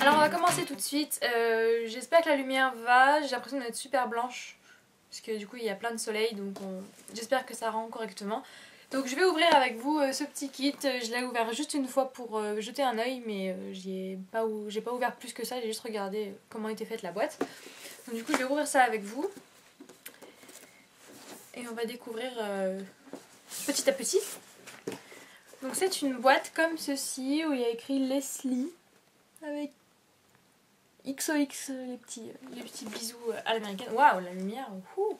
Alors on va commencer tout de suite. J'espère que la lumière va. J'ai l'impression d'être super blanche parce que du coup il y a plein de soleil, donc j'espère que ça rend correctement. Donc je vais ouvrir avec vous ce petit kit. Je l'ai ouvert juste une fois pour jeter un oeil, mais j'ai pas ouvert plus que ça. J'ai juste regardé comment était faite la boîte. Donc du coup je vais ouvrir ça avec vous et on va découvrir petit à petit. Donc c'est une boîte comme ceci où il y a écrit Leslie avec XOX, les petits bisous à l'américaine. Waouh, la lumière. Ouh.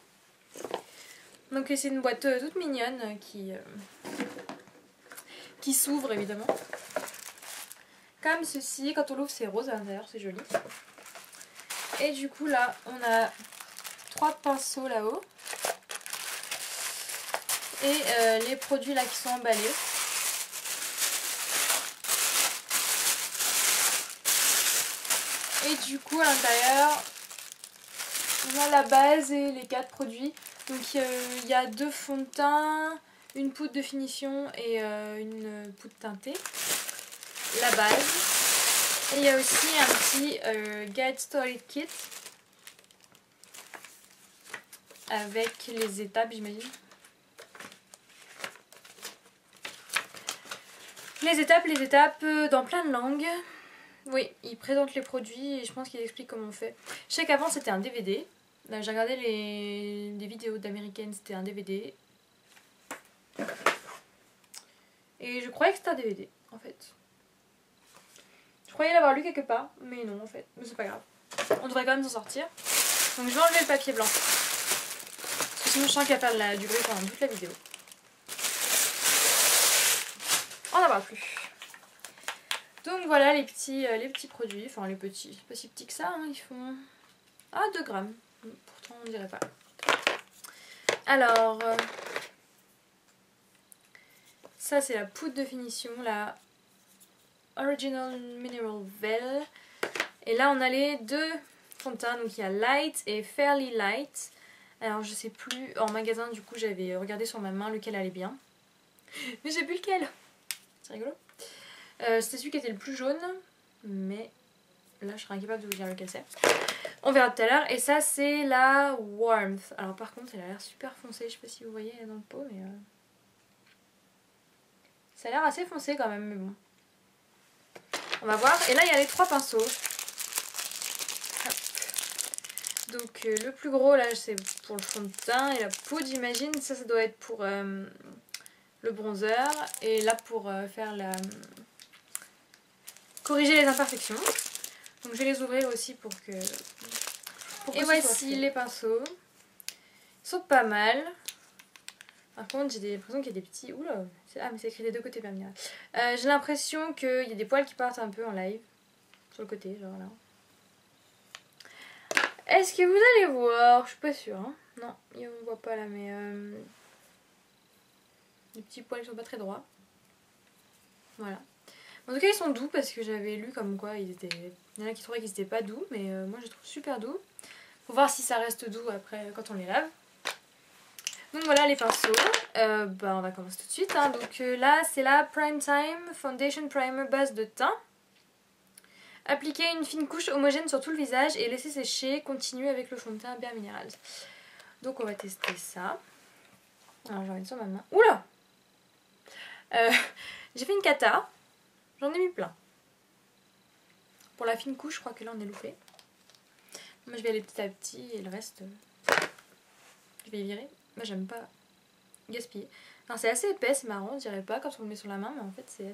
Donc c'est une boîte toute mignonne qui s'ouvre évidemment. Comme ceci, quand on l'ouvre c'est rose à l'intérieur, c'est joli. Et du coup là on a 3 pinceaux là-haut. Et les produits là qui sont emballés. Et du coup à l'intérieur on a la base et les 4 produits. Donc il y a 2 fonds de teint, une poudre de finition et une poudre teintée. La base. Et il y a aussi un petit Get Started Kit. Avec les étapes j'imagine. Les étapes dans plein de langues. Oui, il présente les produits et je pense qu'il explique comment on fait. Je sais qu'avant c'était un DVD. J'ai regardé des vidéos d'américaines, c'était un DVD. Et je croyais que c'était un DVD en fait. Je croyais l'avoir lu quelque part, mais non en fait. Mais c'est pas grave. On devrait quand même s'en sortir. Donc je vais enlever le papier blanc. Parce que sinon je sens qu'il va faire du bruit pendant toute la vidéo. On n'en parle plus. Donc voilà les petits produits. Enfin les petits, c'est pas si petits que ça. Hein. Ils font 2 grammes. Pourtant on dirait pas. Alors, ça c'est la poudre de finition, la Original Mineral Veil. Et là on a les 2 fonds de teint, donc il y a Light et Fairly Light. Alors je sais plus, en magasin du coup j'avais regardé sur ma main lequel allait bien. Mais j'ai plus lequel. C'est rigolo. C'était celui qui était le plus jaune, mais là je serais incapable de vous dire lequel c'est. On verra tout à l'heure. Et ça c'est la Warmth. Alors par contre elle a l'air super foncée, je sais pas si vous voyez dans le pot, mais ça a l'air assez foncé quand même, mais bon. On va voir. Et là il y a les 3 pinceaux. Hop. Donc le plus gros là c'est pour le fond de teint et la poudre j'imagine. Ça doit être pour le bronzer. Et là pour faire corriger les imperfections. Donc je vais les ouvrir aussi pour que et voici les pinceaux. Ils sont pas mal. Par contre j'ai l'impression qu'il y a des petits... Oula, ah mais c'est écrit des 2 côtés bien. J'ai l'impression qu'il y a des poils qui partent un peu en live. Sur le côté, genre là. Est-ce que vous allez voir? Je suis pas sûre. Hein. Non, on voit pas là, mais... les petits poils sont pas très droits. Voilà. En tout cas ils sont doux parce que j'avais lu comme quoi ils étaient... Il y en a qui trouvaient qu'ils étaient pas doux, mais moi je les trouve super doux. Faut voir si ça reste doux après quand on les lave. Donc voilà les pinceaux. On va commencer tout de suite. Hein. Donc là c'est la Prime Time Foundation Primer base de teint. Appliquez une fine couche homogène sur tout le visage et laissez sécher. Continuez avec le fond de teint Bare Minerals. Donc on va tester ça. Alors j'en mets sur ma main. Oula j'ai fait une cata. J'en ai mis plein. Pour la fine couche, je crois que là on est loupé. Moi je vais aller petit à petit et le reste, je vais y virer. Moi j'aime pas gaspiller. C'est assez épais, c'est marrant, on dirait pas quand on le met sur la main, mais en fait c'est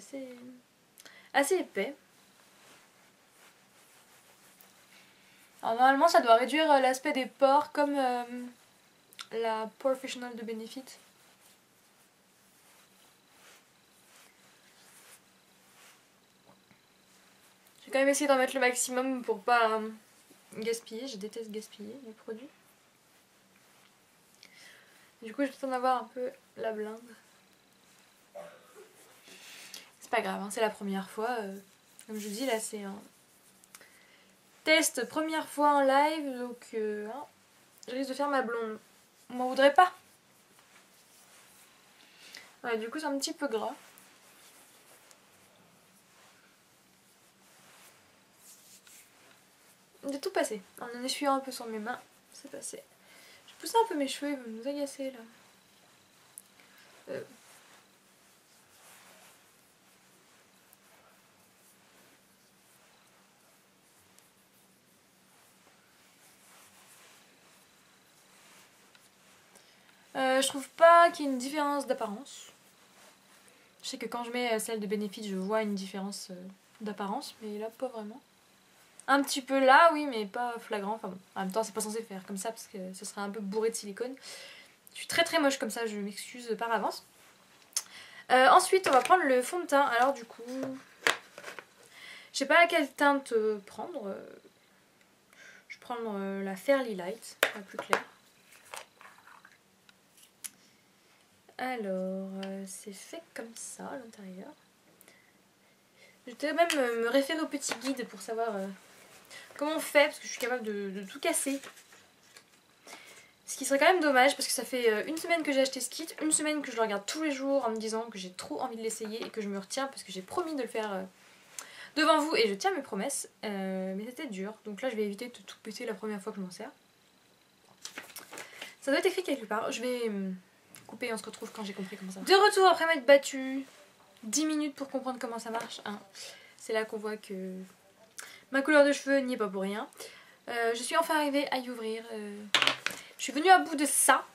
assez épais. Alors normalement ça doit réduire l'aspect des pores comme la Professional de Benefit. J'ai quand même essayé d'en mettre le maximum pour pas gaspiller. Je déteste gaspiller les produits. Du coup je vais peut-être en avoir un peu la blinde. C'est pas grave, hein, c'est la première fois. Comme je vous dis là c'est un test première fois en live. Donc je risque de faire ma blonde. On m'en voudrait pas. Ouais, du coup c'est un petit peu gras. J'ai tout passé. En essuyant un peu sur mes mains, c'est passé. Je pousse un peu mes cheveux, ils vont nous agacer là. Je trouve pas qu'il y ait une différence d'apparence. Je sais que quand je mets celle de Benefit, je vois une différence d'apparence, mais là pas vraiment. Un petit peu là, oui, mais pas flagrant. Enfin bon, en même temps, c'est pas censé faire comme ça parce que ce serait un peu bourré de silicone. Je suis très très moche comme ça, je m'excuse par avance. Ensuite, on va prendre le fond de teint. Alors du coup, je sais pas quelle teinte prendre. Je vais prendre la Fairly Light, la plus claire. Alors, c'est fait comme ça à l'intérieur. Je vais même me référer au petit guide pour savoir comment on fait, parce que je suis capable de tout casser. Ce qui serait quand même dommage, parce que ça fait une semaine que j'ai acheté ce kit, une semaine que je le regarde tous les jours en me disant que j'ai trop envie de l'essayer et que je me retiens parce que j'ai promis de le faire devant vous et je tiens mes promesses. Mais c'était dur, donc là je vais éviter de tout péter la première fois que je m'en sers. Ça doit être écrit quelque part, je vais couper et on se retrouve quand j'ai compris comment ça marche. De retour après m'être battue 10 minutes pour comprendre comment ça marche. Hein. C'est là qu'on voit que ma couleur de cheveux n'y est pas pour rien. Je suis enfin arrivée à y ouvrir. Je suis venue à bout de ça.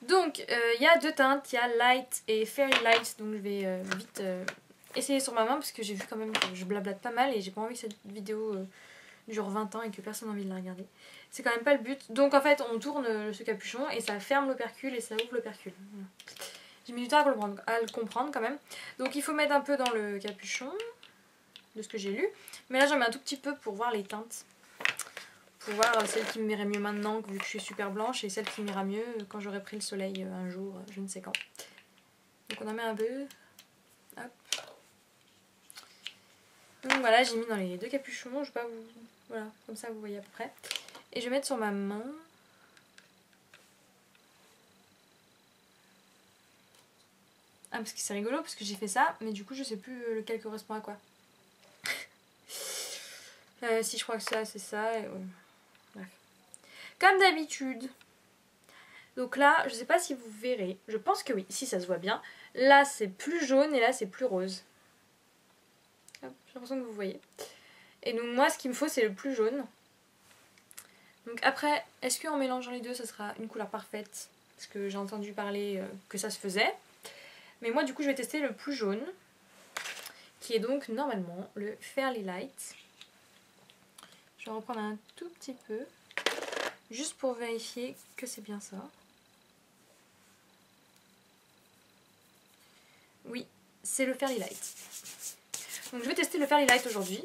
Donc il y a deux teintes, il y a Light et Fairy Light. Donc je vais vite essayer sur ma main parce que j'ai vu quand même que je blablate pas mal et j'ai pas envie que cette vidéo dure 20 ans et que personne n'a envie de la regarder. C'est quand même pas le but. Donc en fait on tourne ce capuchon et ça ferme l'opercule et ça ouvre l'opercule. Voilà. J'ai mis du temps à le comprendre quand même. Donc il faut mettre un peu dans le capuchon de ce que j'ai lu. Mais là j'en mets un tout petit peu pour voir les teintes. Pour voir celle qui m'irait mieux maintenant vu que je suis super blanche et celle qui m'ira mieux quand j'aurai pris le soleil un jour, je ne sais quand. Donc on en met un peu. Hop. Donc voilà, j'ai mis dans les deux capuchons. Je vais pas vous... Voilà, comme ça vous voyez à peu près. Et je vais mettre sur ma main. Ah parce que c'est rigolo parce que j'ai fait ça, mais du coup je sais plus lequel correspond à quoi. Si je crois que ça c'est ça. Et... Bref. Comme d'habitude. Donc là, je sais pas si vous verrez. Je pense que oui, si ça se voit bien. Là c'est plus jaune et là c'est plus rose. J'ai l'impression que vous voyez. Et donc moi ce qu'il me faut c'est le plus jaune. Donc après, est-ce qu'en mélangeant les deux ça sera une couleur parfaite? Parce que j'ai entendu parler que ça se faisait. Mais moi du coup je vais tester le plus jaune. Qui est donc normalement le Fairly Light. Je vais reprendre un tout petit peu. Juste pour vérifier que c'est bien ça. Oui, c'est le Fairly Light. Donc je vais tester le Fairly Light aujourd'hui.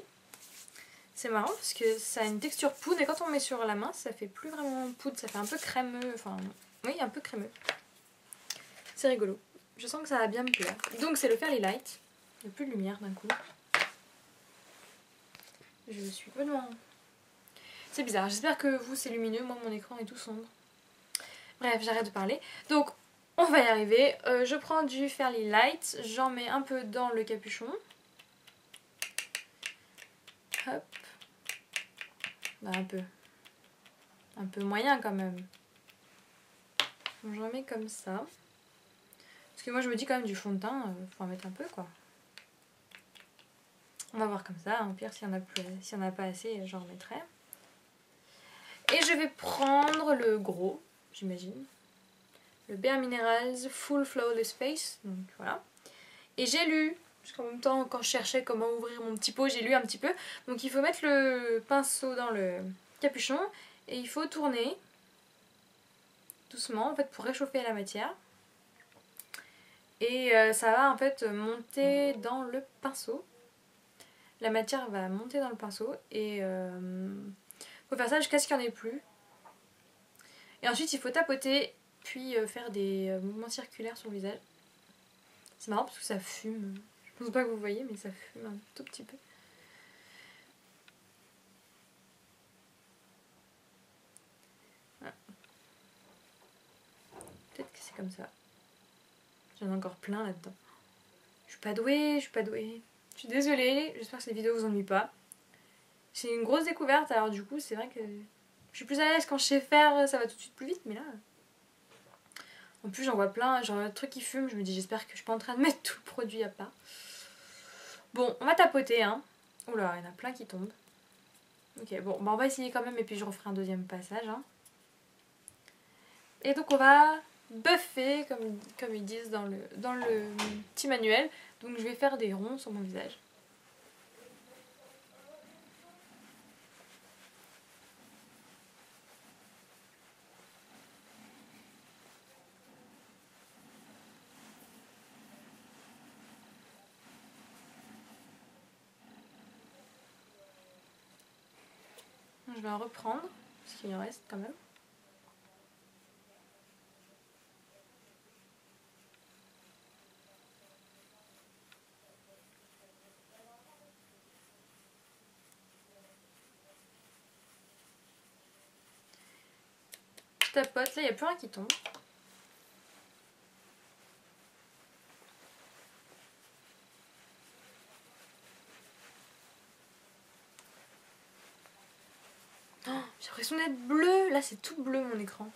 C'est marrant parce que ça a une texture poudre et quand on met sur la main ça fait plus vraiment poudre, ça fait un peu crémeux, enfin oui un peu crémeux. C'est rigolo. Je sens que ça va bien me plaire. Donc c'est le Fairly Light. Il n'y a plus de lumière d'un coup. Je suis complètement... C'est bizarre, j'espère que vous c'est lumineux, moi mon écran est tout sombre. Bref, j'arrête de parler. Donc on va y arriver. Je prends du Fairly Light, j'en mets un peu dans le capuchon. Hop. Bah, un peu moyen quand même. Donc j'en mets comme ça. Parce que moi je me dis quand même du fond de teint, faut en mettre un peu quoi. On va voir comme ça, au pire s'il n'y en a pas assez, j'en remettrai. Et je vais prendre le gros, j'imagine. Le Bare Minerals Full Flawless Face. Donc voilà. Et j'ai lu, parce qu'en même temps quand je cherchais comment ouvrir mon petit pot, j'ai lu un petit peu. Donc il faut mettre le pinceau dans le capuchon et il faut tourner doucement en fait pour réchauffer la matière. Et ça va en fait monter dans le pinceau. La matière va monter dans le pinceau et faut faire ça jusqu'à ce qu'il n'y en ait plus. Et ensuite il faut tapoter puis faire des mouvements circulaires sur le visage. C'est marrant parce que ça fume. Je pense pas que vous voyez mais ça fume un tout petit peu. Voilà. Peut-être que c'est comme ça. J'en ai encore plein là-dedans. Je suis pas douée, je suis pas douée. Je suis désolée, j'espère que cette vidéo vous ennuie pas. C'est une grosse découverte, alors du coup c'est vrai que je suis plus à l'aise quand je sais faire, ça va tout de suite plus vite, mais là... En plus j'en vois plein, genre le truc qui fume, je me dis j'espère que je suis pas en train de mettre tout le produit à part. Bon, on va tapoter hein. Oula, il y en a plein qui tombent. Ok, bon, bah on va essayer quand même et puis je referai un deuxième passage. Hein. Et donc on va buffer, comme ils disent dans le petit manuel. Donc je vais faire des ronds sur mon visage. Je vais en reprendre, parce qu'il en reste quand même. Je tapote, là il n'y a plus rien qui tombe. Oh, j'ai l'impression d'être bleu, là c'est tout bleu mon écran.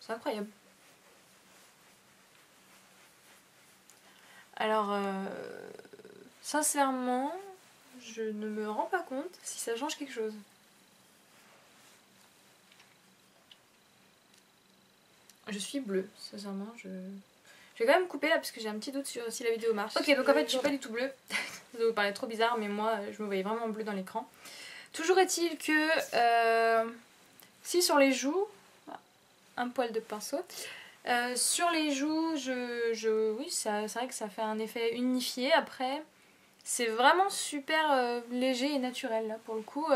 C'est incroyable. Alors, sincèrement, je ne me rends pas compte si ça change quelque chose. Je suis bleue, sincèrement, je vais quand même couper là parce que j'ai un petit doute sur si la vidéo marche. Ok, donc en fait je suis pas du tout bleue. Ça vous paraît trop bizarre, mais moi je me voyais vraiment bleue dans l'écran. Toujours est-il que si sur les joues, un poil de pinceau, sur les joues, oui, c'est vrai que ça fait un effet unifié. Après, c'est vraiment super léger et naturel là pour le coup.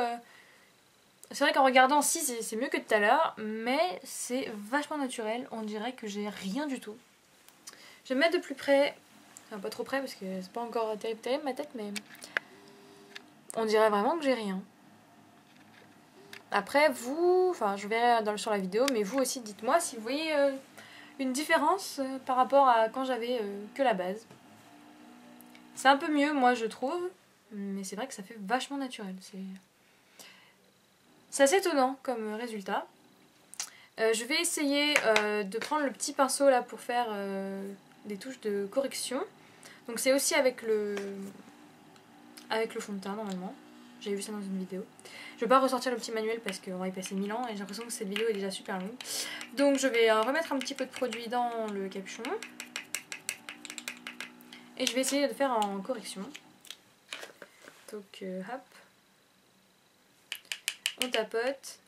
C'est vrai qu'en regardant, si c'est mieux que tout à l'heure, mais c'est vachement naturel. On dirait que j'ai rien du tout. Je vais me mettre de plus près, enfin pas trop près parce que c'est pas encore terrible ma tête, mais on dirait vraiment que j'ai rien. Après vous, enfin je verrai sur la vidéo, mais vous aussi dites-moi si vous voyez une différence par rapport à quand j'avais que la base. C'est un peu mieux moi je trouve, mais c'est vrai que ça fait vachement naturel. C'est assez étonnant comme résultat. Je vais essayer de prendre le petit pinceau là pour faire des touches de correction. Donc c'est aussi avec le fond de teint normalement. J'avais vu ça dans une vidéo. Je vais pas ressortir le petit manuel parce qu'on va y passer 1000 ans et j'ai l'impression que cette vidéo est déjà super longue. Donc je vais remettre un petit peu de produit dans le capuchon. Et je vais essayer de faire en correction. Donc hop. On tapote.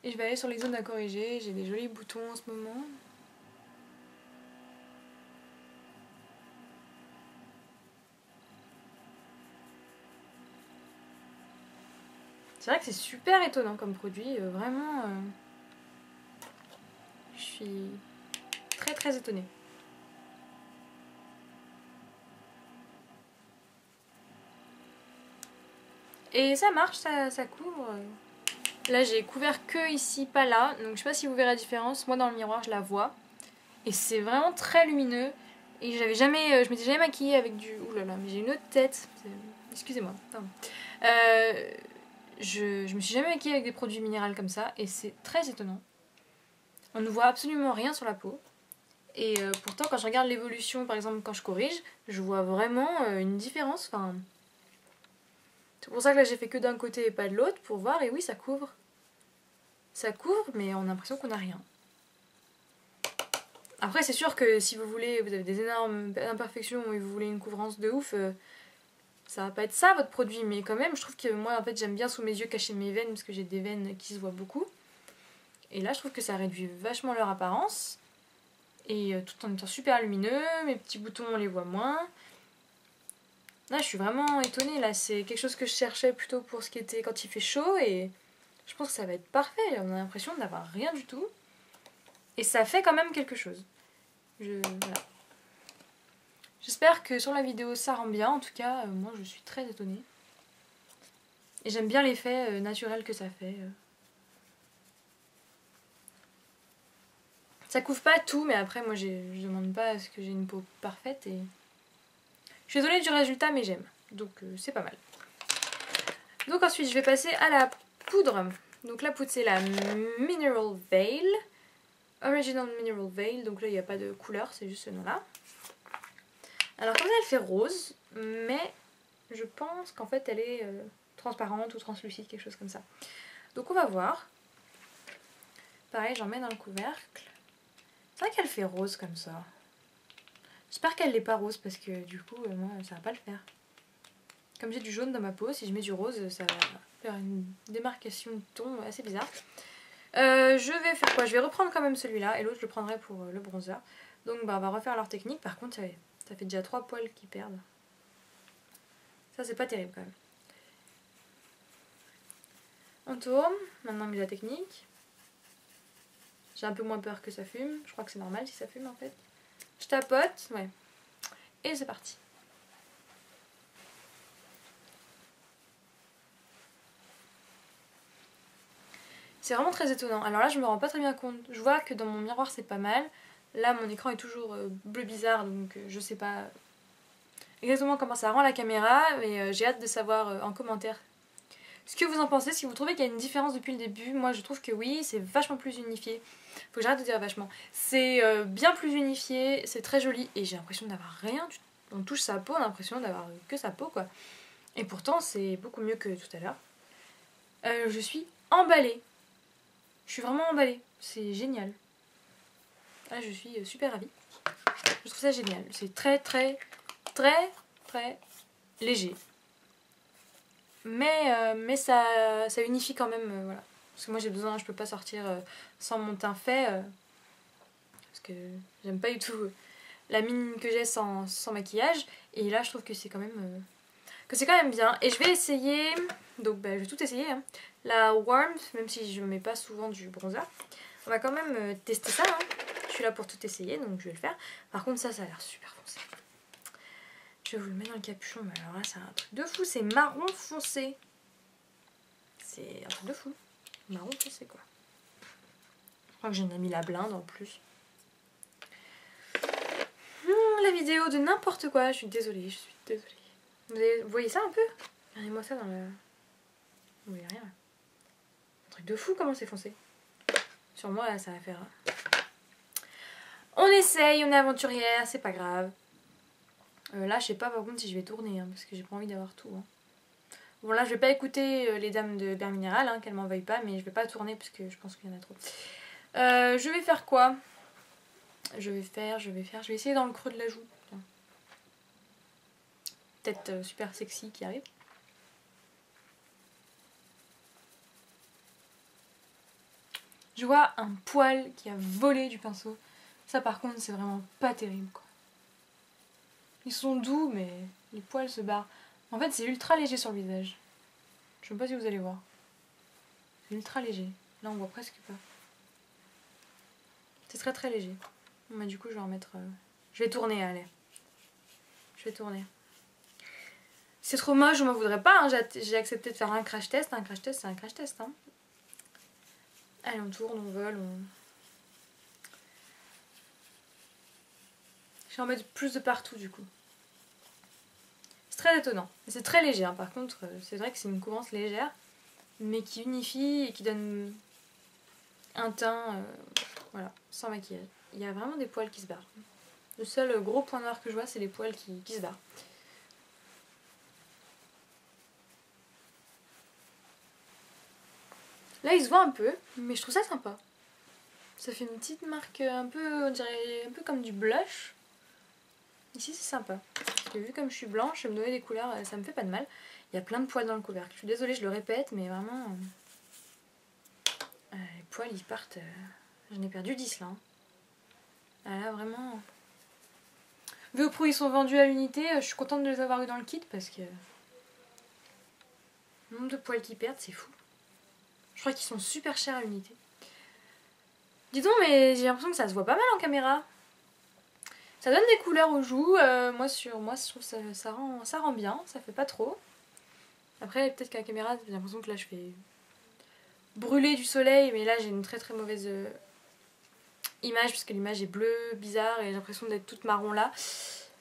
Et je vais aller sur les zones à corriger. J'ai des jolis boutons en ce moment. C'est vrai que c'est super étonnant comme produit, vraiment. Je suis très très étonnée. Et ça marche, ça couvre. Là j'ai couvert que ici, pas là. Donc je sais pas si vous verrez la différence. Moi dans le miroir je la vois. Et c'est vraiment très lumineux. Et j'avais jamais, je m'étais jamais maquillée avec du... Ouh là là, mais j'ai une autre tête. Excusez-moi. Je me suis jamais maquillée avec des produits minéraux comme ça. Et c'est très étonnant. On ne voit absolument rien sur la peau. Et pourtant quand je regarde l'évolution, par exemple quand je corrige, je vois vraiment une différence. Enfin, c'est pour ça que là j'ai fait que d'un côté et pas de l'autre pour voir. Et oui, ça couvre. Ça couvre, mais on a l'impression qu'on n'a rien. Après c'est sûr que si vous avez des énormes imperfections et vous voulez une couvrance de ouf, ça va pas être ça votre produit, mais quand même je trouve que moi en fait j'aime bien sous mes yeux cacher mes veines parce que j'ai des veines qui se voient beaucoup. Et là je trouve que ça réduit vachement leur apparence. Et tout en étant super lumineux, mes petits boutons on les voit moins. Là je suis vraiment étonnée, là c'est quelque chose que je cherchais plutôt pour ce qui était quand il fait chaud et je pense que ça va être parfait, on a l'impression d'avoir rien du tout. Et ça fait quand même quelque chose. Voilà. J'espère que sur la vidéo ça rend bien, en tout cas moi je suis très étonnée. Et j'aime bien l'effet naturel que ça fait. Ça couvre pas tout, mais après moi je demande pas à ce que j'ai une peau parfaite et... Je suis désolée du résultat mais j'aime, donc c'est pas mal. Donc ensuite je vais passer à la poudre. Donc la poudre c'est la Mineral Veil, Original Mineral Veil, donc là il n'y a pas de couleur, c'est juste ce nom là. Alors comme ça elle fait rose, mais je pense qu'en fait elle est transparente ou translucide, quelque chose comme ça. Donc on va voir. Pareil j'en mets dans le couvercle. C'est vrai qu'elle fait rose comme ça. J'espère qu'elle n'est pas rose parce que du coup moi ça va pas le faire. Comme j'ai du jaune dans ma peau, si je mets du rose ça va faire une démarcation de ton assez bizarre. Je vais faire quoi? Je vais reprendre quand même celui-là et l'autre je le prendrai pour le bronzer. Donc bah, on va refaire leur technique. Par contre ça fait déjà 3 poils qui perdent. Ça c'est pas terrible quand même. On tourne, maintenant on met la technique. J'ai un peu moins peur que ça fume, je crois que c'est normal si ça fume en fait. Je tapote, ouais. Et c'est parti. C'est vraiment très étonnant. Alors là je me rends pas très bien compte. Je vois que dans mon miroir c'est pas mal. Là mon écran est toujours bleu bizarre donc je sais pas exactement comment ça rend la caméra. Mais j'ai hâte de savoir en commentaire ce que vous en pensez. Si vous trouvez qu'il y a une différence depuis le début. Moi je trouve que oui, c'est vachement plus unifié. Faut que j'arrête de dire vachement. C'est bien plus unifié, c'est très joli. Et j'ai l'impression d'avoir rien. On touche sa peau, on a l'impression d'avoir que sa peau quoi. Et pourtant c'est beaucoup mieux que tout à l'heure. Je suis emballée. Je suis vraiment emballée, c'est génial. Là je suis super ravie. Je trouve ça génial. C'est très très très très léger. Mais ça unifie quand même, voilà. Parce que moi j'ai besoin, je peux pas sortir sans mon teint fait. Parce que j'aime pas du tout la mine que j'ai sans maquillage. Et là je trouve que c'est quand même bien. Et je vais essayer, donc bah, je vais tout essayer. Hein. La Warmth, même si je ne mets pas souvent du bronzer. On va quand même tester ça. Hein. Je suis là pour tout essayer, donc je vais le faire. Par contre ça a l'air super foncé. Je vais vous le mettre dans le capuchon, mais alors là c'est un truc de fou. C'est marron foncé. C'est un truc de fou. Marron foncé quoi. Je crois que j'en ai mis la blinde en plus. La vidéo de n'importe quoi. Je suis désolée, je suis désolée. Vous voyez ça un peu? Regardez-moi ça dans le... Vous voyez rien là. Un truc de fou comment c'est foncé. Sur moi là ça va faire... On essaye, on est aventurière, c'est pas grave. Là je sais pas par contre si je vais tourner hein, parce que j'ai pas envie d'avoir tout. Hein. Bon là je vais pas écouter les dames de Bain Minéral, hein, qu'elles m'en veuillent pas, mais je vais pas tourner parce que je pense qu'il y en a trop. Je vais faire quoi? Je vais essayer dans le creux de la joue. Peut-être super sexy qui arrive. Je vois un poil qui a volé du pinceau. Ça par contre c'est vraiment pas terrible quoi. Ils sont doux mais les poils se barrent. En fait c'est ultra léger sur le visage. Je sais pas si vous allez voir. C'est ultra léger. Là on voit presque pas. C'est très très léger. Bon, bah, du coup je vais en mettre... Je vais tourner, allez. Je vais tourner. C'est trop moche, je m'en voudrais pas. Hein. J'ai accepté de faire un crash test. Un crash test c'est un crash test. Hein. Allez on tourne, on vole, Je vais en mettre plus de partout du coup. C'est très étonnant. C'est très léger hein. Par contre c'est vrai que c'est une couvrance légère. Mais qui unifie et qui donne un teint voilà, sans maquillage. Il y a vraiment des poils qui se barrent. Le seul gros point noir que je vois c'est les poils qui se barrent. Là il se voit un peu, mais je trouve ça sympa. Ça fait une petite marque un peu, on dirait un peu comme du blush. Ici c'est sympa. Parce que vu comme je suis blanche, me donner des couleurs, ça me fait pas de mal. Il y a plein de poils dans le couvercle. Je suis désolée, je le répète, mais vraiment... les poils ils partent... J'en ai perdu 10 là. Hein. Ah, là vraiment... Vu au prix ils sont vendus à l'unité, je suis contente de les avoir eu dans le kit parce que... Le nombre de poils qui perdent, c'est fou. Je crois qu'ils sont super chers à l'unité. Dis donc, mais j'ai l'impression que ça se voit pas mal en caméra. Ça donne des couleurs aux joues. Moi, je trouve que ça rend bien. Ça fait pas trop. Après, peut-être qu'à la caméra, j'ai l'impression que là, je fais brûler du soleil. Mais là, j'ai une très très mauvaise image parce que l'image est bleue, bizarre et j'ai l'impression d'être toute marron là.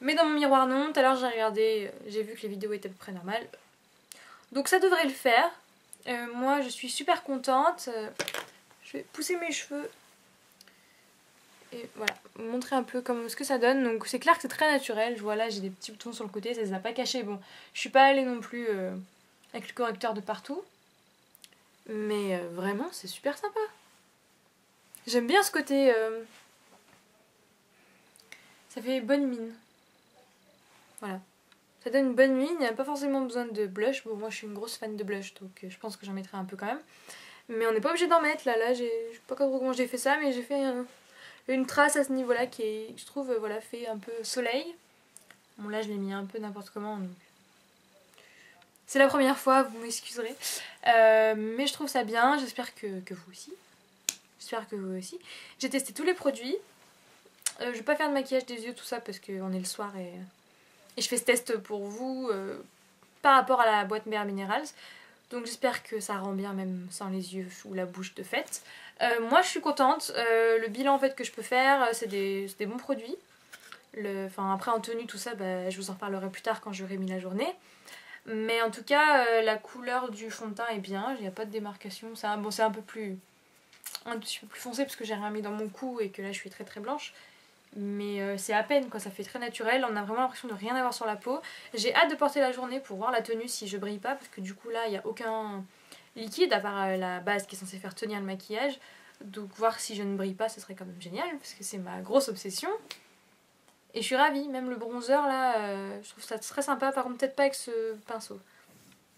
Mais dans mon miroir non, tout à l'heure j'ai regardé, j'ai vu que les vidéos étaient à peu près normales. Donc ça devrait le faire. Moi je suis super contente. Je vais pousser mes cheveux. Et voilà, vous montrer un peu ce que ça donne. Donc c'est clair que c'est très naturel. Je vois là j'ai des petits boutons sur le côté, ça ne les a pas cachés. Bon, je suis pas allée non plus avec le correcteur de partout. Mais vraiment c'est super sympa. J'aime bien ce côté... ça fait bonne mine. Voilà. Ça donne une bonne mine, il n'y a pas forcément besoin de blush. Bon, moi je suis une grosse fan de blush, donc je pense que j'en mettrai un peu quand même. Mais on n'est pas obligé d'en mettre là. Là, je sais pas comment j'ai fait ça, mais j'ai fait une trace à ce niveau-là qui est, je trouve, voilà, fait un peu soleil. Bon, là je l'ai mis un peu n'importe comment, donc... C'est la première fois, vous m'excuserez. Mais je trouve ça bien, j'espère que vous aussi. J'espère que vous aussi. J'ai testé tous les produits. Je vais pas faire de maquillage des yeux, tout ça, parce qu'on est le soir et je fais ce test pour vous par rapport à la boîte Bare Minerals. Donc j'espère que ça rend bien même sans les yeux ou la bouche de fait. Moi je suis contente. Le bilan en fait que je peux faire, c'est des bons produits. Après en tenue tout ça, je vous en reparlerai plus tard quand j'aurai mis la journée. Mais en tout cas la couleur du fond de teint est bien, il n'y a pas de démarcation. C'est un petit peu plus foncé parce que j'ai rien mis dans mon cou et que là je suis très très blanche. Mais c'est à peine quoi, ça fait très naturel, on a vraiment l'impression de rien avoir sur la peau. J'ai hâte de porter la journée pour voir la tenue si je brille pas, parce que du coup là il n'y a aucun liquide à part la base qui est censée faire tenir le maquillage. Donc voir si je ne brille pas ce serait quand même génial, parce que c'est ma grosse obsession. Et je suis ravie, même le bronzer là, je trouve ça très sympa, par contre peut-être pas avec ce pinceau.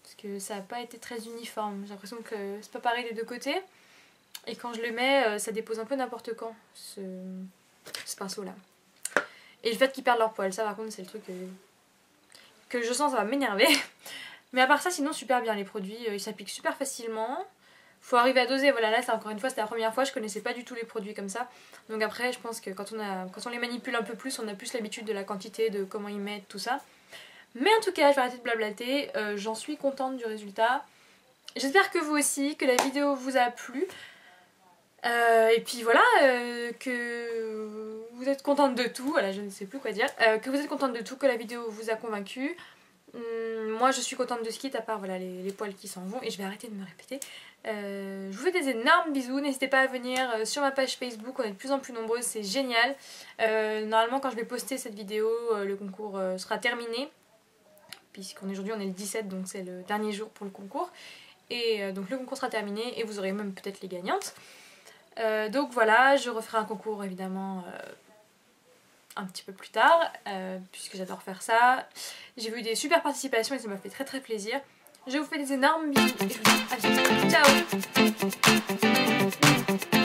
Parce que ça n'a pas été très uniforme, j'ai l'impression que c'est pas pareil des deux côtés. Et quand je le mets, ça dépose un peu n'importe quand, ce pinceau là. Et le fait qu'ils perdent leur poil, ça par contre c'est le truc que je sens, ça va m'énerver. Mais à part ça sinon super bien les produits, ils s'appliquent super facilement. Faut arriver à doser, voilà là c'est encore une fois c'était la première fois, je connaissais pas du tout les produits comme ça. Donc après je pense que quand on les manipule un peu plus, on a plus l'habitude de la quantité, de comment ils mettent, tout ça. Mais en tout cas je vais arrêter de blablater, j'en suis contente du résultat. J'espère que vous aussi, que la vidéo vous a plu. Et puis voilà, que vous êtes contente de tout, voilà je ne sais plus quoi dire, que vous êtes contente de tout, que la vidéo vous a convaincu. Moi je suis contente de ce kit à part voilà, les poils qui s'en vont et je vais arrêter de me répéter. Je vous fais des énormes bisous, n'hésitez pas à venir sur ma page Facebook, on est de plus en plus nombreuses, c'est génial. Normalement quand je vais poster cette vidéo, le concours sera terminé, puisqu'aujourd'hui on est le 17 donc c'est le dernier jour pour le concours. Et donc le concours sera terminé et vous aurez même peut-être les gagnantes. Donc voilà, je referai un concours évidemment un petit peu plus tard, puisque j'adore faire ça. J'ai vu des super participations et ça m'a fait très très plaisir. Je vous fais des énormes bisous et je vous dis à bientôt. Ciao!